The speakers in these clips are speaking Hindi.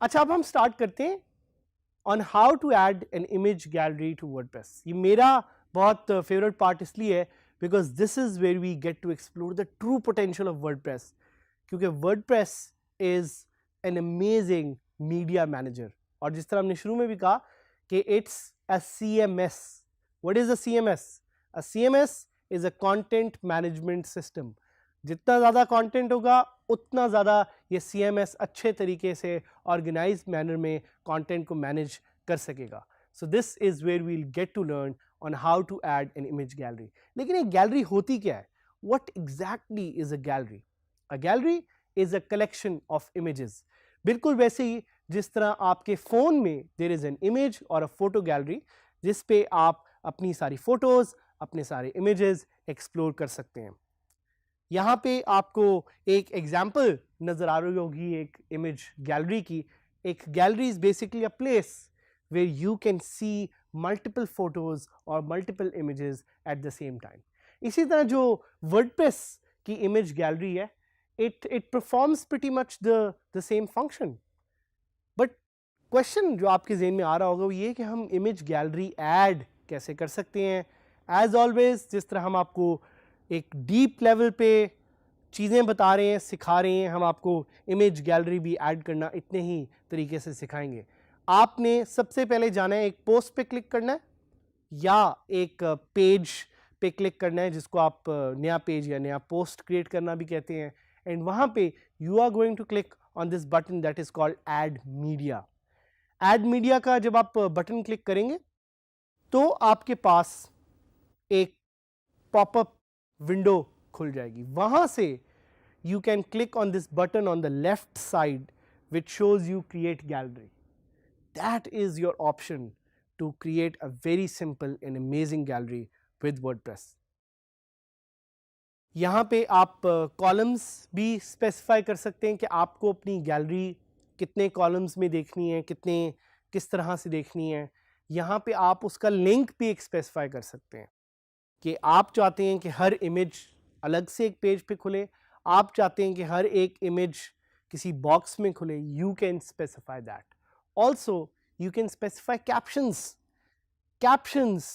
अच्छा, अब हम स्टार्ट करते हैं on how to add an image gallery to WordPress. ये मेरा बहुत फेवरेट पार्ट इसलिए है because this is where we get to explore the true potential of WordPress, क्योंकि WordPress is an amazing media manager. और जिस तरह हमने शुरू में भी कहा कि it's a CMS। What is a CMS? A CMS is a content management system. जितना ज़्यादा कंटेंट होगा उतना ज़्यादा ये CMS अच्छे तरीके से ऑर्गेनाइज्ड मैनर में कंटेंट को मैनेज कर सकेगा। So this is where we'll get to learn on how to add an image gallery. लेकिन एक गैलरी होती क्या है? What exactly is a gallery? A gallery is a collection of images. बिल्कुल वैसे ही जिस तरह आपके फ़ोन में देयर इज़ एन इमेज और अ फोटो गैलरी जिस पे आप अपनी सारी फ़ोटोज़, अपने सारे इमेजेस एक्सप्लोर कर सकते हैं। यहाँ पे आपको एक एग्जाम्पल नज़र आ रही होगी एक इमेज गैलरी की। एक gallery is basically a place where you can see multiple photos और multiple images at the same time. इसी तरह जो वर्डप्रेस की इमेज गैलरी है, it performs pretty much the same function. But question जो आपके ज़हन में आ रहा होगा वो ये कि हम इमेज गैलरी ऐड कैसे कर सकते हैं। एज ऑलवेज जिस तरह हम आपको एक डीप लेवल पे चीज़ें बता रहे हैं, सिखा रहे हैं, हम आपको इमेज गैलरी भी ऐड करना इतने ही तरीके से सिखाएंगे। आपने सबसे पहले जाना है एक पोस्ट पे क्लिक करना है या एक पेज पे क्लिक करना है जिसको आप नया पेज या नया पोस्ट क्रिएट करना भी कहते हैं। एंड वहाँ पे you are going to click on this button that is called add media. Add media का जब आप बटन क्लिक करेंगे तो आपके पास एक पॉपअप विंडो खुल जाएगी। वहां से you can click on this button on the left side which shows you create gallery. That is your option to create a very simple and amazing gallery with WordPress. यहाँ पे आप कॉलम्स भी स्पेसिफाई कर सकते हैं कि आपको अपनी गैलरी कितने कॉलम्स में देखनी है, किस तरह से देखनी है। यहाँ पे आप उसका लिंक भी एक स्पेसिफाई कर सकते हैं कि आप चाहते हैं कि हर इमेज अलग से एक पेज पे खुले, आप चाहते हैं कि हर एक इमेज किसी बॉक्स में खुले। You can specify that. Also you can specify captions. Captions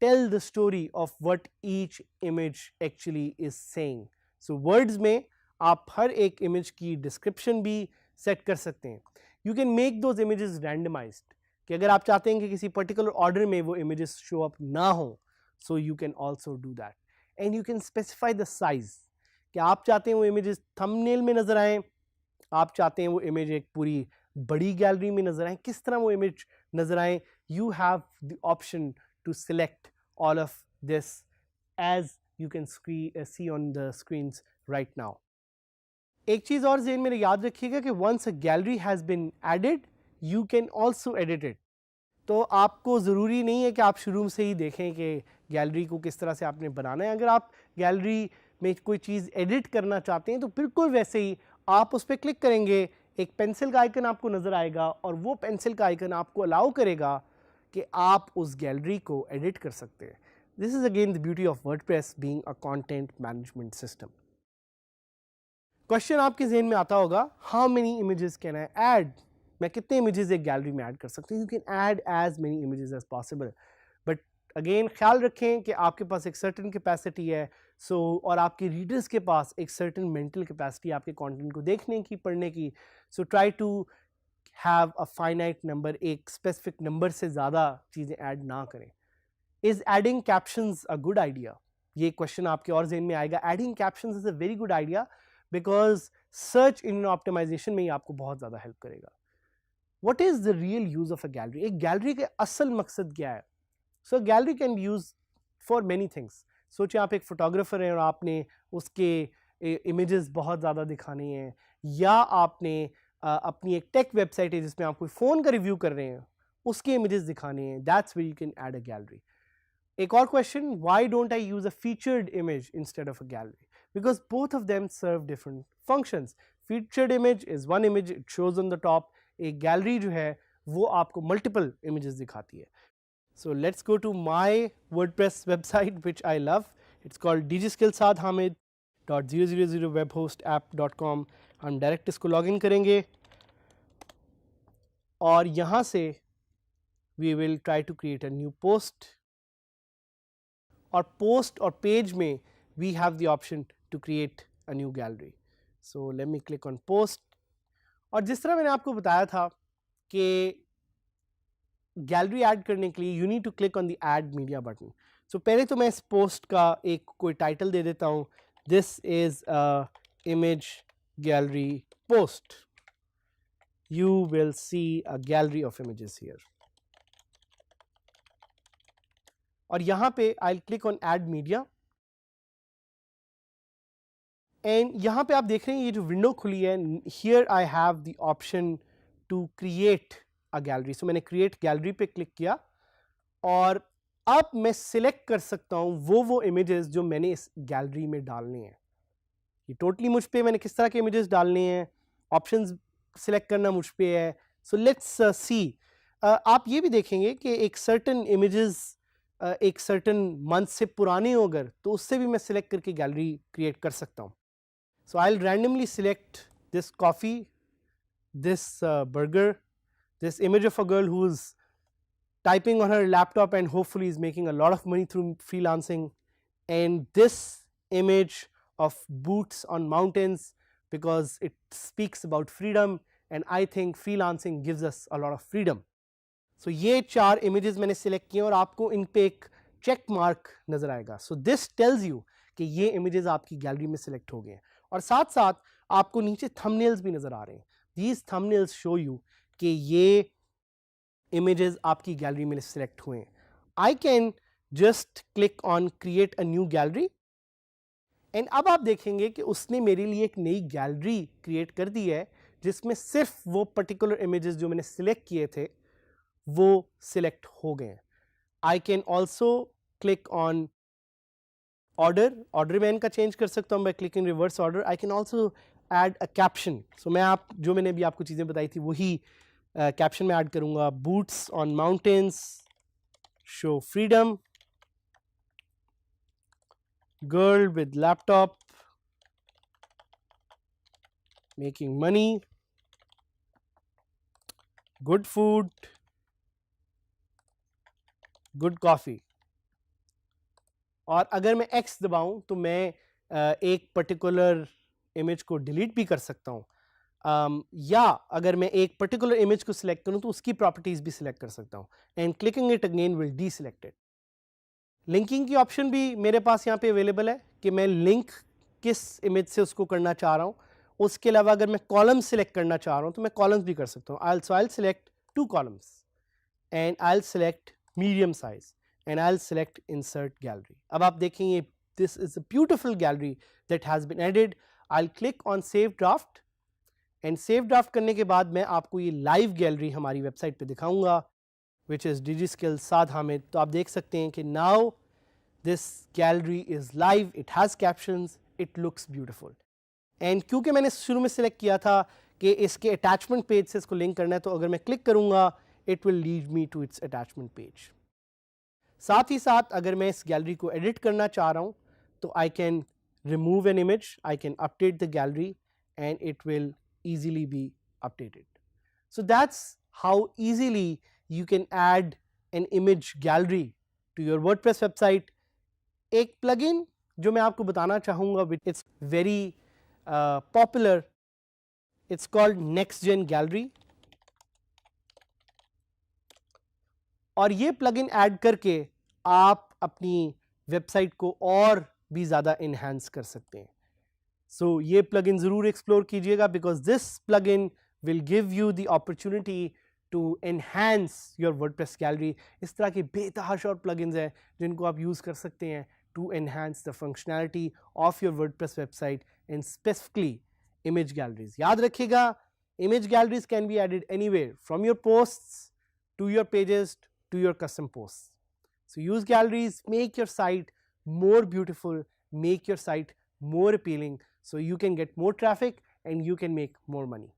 tell the story of what each image actually is saying. So words में आप हर एक इमेज की डिस्क्रिप्शन भी सेट कर सकते हैं। You can make those images randomised कि अगर आप चाहते हैं कि किसी पर्टिकुलर ऑर्डर में वो इमेजेस शो अप ना हो, so you can also do that. And you can specify the size कि आप चाहते हैं वो इमेजेस थंबनेल में नजर आए, आप चाहते हैं वो इमेज एक पूरी बड़ी गैलरी में नजर आए, किस तरह वो इमेज नजर आए। You have the option to select all of this as you can see on the screens right now. एक चीज और ज़हन में याद रखिएगा कि once a gallery has been added you can also edit it. तो आपको ज़रूरी नहीं है कि आप शुरू से ही देखें कि गैलरी को किस तरह से आपने बनाना है। अगर आप गैलरी में कोई चीज़ एडिट करना चाहते हैं तो बिल्कुल वैसे ही आप उस पर क्लिक करेंगे, एक पेंसिल का आइकन आपको नज़र आएगा और वो पेंसिल का आइकन आपको अलाउ करेगा कि आप उस गैलरी को एडिट कर सकते हैं। This is again the beauty of WordPress being a content management system. Question आपके जहन में आता होगा, how many images can I add? मैं कितने इमेजेस एक गैलरी में ऐड कर सकती हूँ? You can add as many images as possible, but again ख्याल रखें कि आपके पास एक सर्टेन कैपेसिटी है। सो और आपके रीडर्स के पास एक सर्टेन मेंटल कैपेसिटी आपके कंटेंट को देखने की, पढ़ने की। So try to have a finite number, एक स्पेसिफिक नंबर से ज़्यादा चीज़ें ऐड ना करें। Is adding captions a good idea? ये क्वेश्चन आपके और जहन में आएगा। Adding captions is a very good idea because search engine optimisation में ही आपको बहुत ज़्यादा हेल्प करेगा। What is the real use of a gallery? एक गैलरी का असल मकसद क्या है? So a gallery can be used for many things. सोचिए आप एक फोटोग्राफर हैं और आपने उसके इमेजेस बहुत ज़्यादा दिखाने हैं, या आपने अपनी एक टेक वेबसाइट है जिसमें आप कोई फ़ोन का रिव्यू कर रहे हैं, उसके इमेजेस दिखाने हैं। That's where you can add a gallery. एक और question, why don't I use a featured image instead of a gallery? Because both of them serve different functions. Featured image is one image, it shows on the top. एक gallery जो है वो आपको multiple images दिखाती है. So let's go to my WordPress website which I love. It's called dgskillsadhamid.000webhostapp.com. हम डायरेक्ट इसको लॉगिन करेंगे और यहाँ से we will try to create a new post. और post और page में we have the option to create a new gallery. So let me click on post. और जिस तरह मैंने आपको बताया था कि गैलरी ऐड करने के लिए you need to click on the add media button. So पहले तो मैं इस पोस्ट का एक कोई टाइटल दे देता हूँ. This is a image gallery post. You will see a gallery of images here. और यहाँ पे I click on add media and यहाँ पे आप देख रहे हैं ये जो विंडो खुली है, here I have the option to create a gallery. So मैंने क्रिएट गैलरी पे क्लिक किया और अब मैं सिलेक्ट कर सकता हूँ वो इमेजेस जो मैंने इस गैलरी में डालने हैं. ये टोटली मुझ पे मैंने किस तरह के इमेजेस डालने हैं, ऑप्शंस सिलेक्ट करना मुझ पे है. So let's see. आप ये भी देखेंगे कि एक सर्टन इमेजेस एक सर्टन मंथ से पुराने हो अगर तो उससे भी मैं सिलेक्ट करके गैलरी क्रिएट कर सकता हूँ. So I'll randomly select this coffee, this burger, this image of a girl who's typing on her laptop and hopefully is making a lot of money through freelancing, and this image of boots on mountains because it speaks about freedom and I think freelancing gives us a lot of freedom. So ये 4 images मैंने select किए और आपको इन पे एक check mark नजर आएगा. So this tells you कि ये images आपकी गैलरी में select हो गए हैं. और साथ साथ आपको नीचे थंबनेल्स भी नजर आ रहे हैं. These thumbnails show you कि ये images आपकी गैलरी में सिलेक्ट हुए हैं. I can just click on create a new gallery and अब आप देखेंगे कि उसने मेरे लिए एक नई गैलरी क्रिएट कर दी है जिसमें सिर्फ वो पर्टिकुलर इमेजेस जो मैंने सिलेक्ट किए थे वो सिलेक्ट हो गए हैं. I can also click on order मैं इनका चेंज कर सकता हूँ by clicking reverse order. I can also add a caption. So मैं आप जो मैंने भी आपको चीज़ें बताई थी वही कैप्शन में ऐड करूँगा. Boots on mountains show freedom, girl with laptop making money, good food, good coffee. और अगर मैं X दबाऊं तो मैं एक पर्टिकुलर इमेज को डिलीट भी कर सकता हूं, या अगर मैं एक पर्टिकुलर इमेज को सिलेक्ट करूं तो उसकी प्रॉपर्टीज भी सिलेक्ट कर सकता हूं. And clicking it again will deselect it. Linking की ऑप्शन भी मेरे पास यहाँ पे अवेलेबल है कि मैं लिंक किस इमेज से उसको करना चाह रहा हूँ. उसके अलावा अगर मैं कॉलम सिलेक्ट करना चाह रहा हूँ तो मैं कॉलम्स भी कर सकता हूँ. I'll select 2 columns and I'll select medium size and I'll select insert gallery. अब आप देखेंगे this is a beautiful gallery that has been added. I'll click on save draft and save draft करने के बाद मैं आपको ये live gallery हमारी वेबसाइट पे दिखाऊंगा which is DigiSkill Saad Hamid. तो आप देख सकते हैं कि now this gallery is live, it has captions, it looks beautiful. And क्योंकि मैंने शुरू में सिलेक्ट किया था कि इसके अटैचमेंट पेज से इसको लिंक करना है तो अगर मैं क्लिक करूंगा it will lead me to its attachment page. साथ ही साथ अगर मैं इस गैलरी को एडिट करना चाह रहा हूं तो I can remove an image, I can update the gallery and it will easily be updated. So that's how easily you can add an image gallery to your WordPress website. एक plugin जो मैं आपको बताना चाहूँगा, it's very popular, it's called NextGen Gallery. और ये plugin ऐड करके आप अपनी वेबसाइट को और भी ज़्यादा इन्हांस कर सकते हैं. So ये plugin ज़रूर एक्सप्लोर कीजिएगा because this plugin will give you the opportunity to enhance your WordPress gallery. इस तरह के बेतहाशा plugins हैं जिनको आप यूज़ कर सकते हैं to enhance the functionality of your WordPress website and specifically image galleries. याद रखिएगा image galleries can be added anywhere from your posts to your pages to your custom posts. So use galleries, make your site more beautiful, make your site more appealing, so you can get more traffic and you can make more money.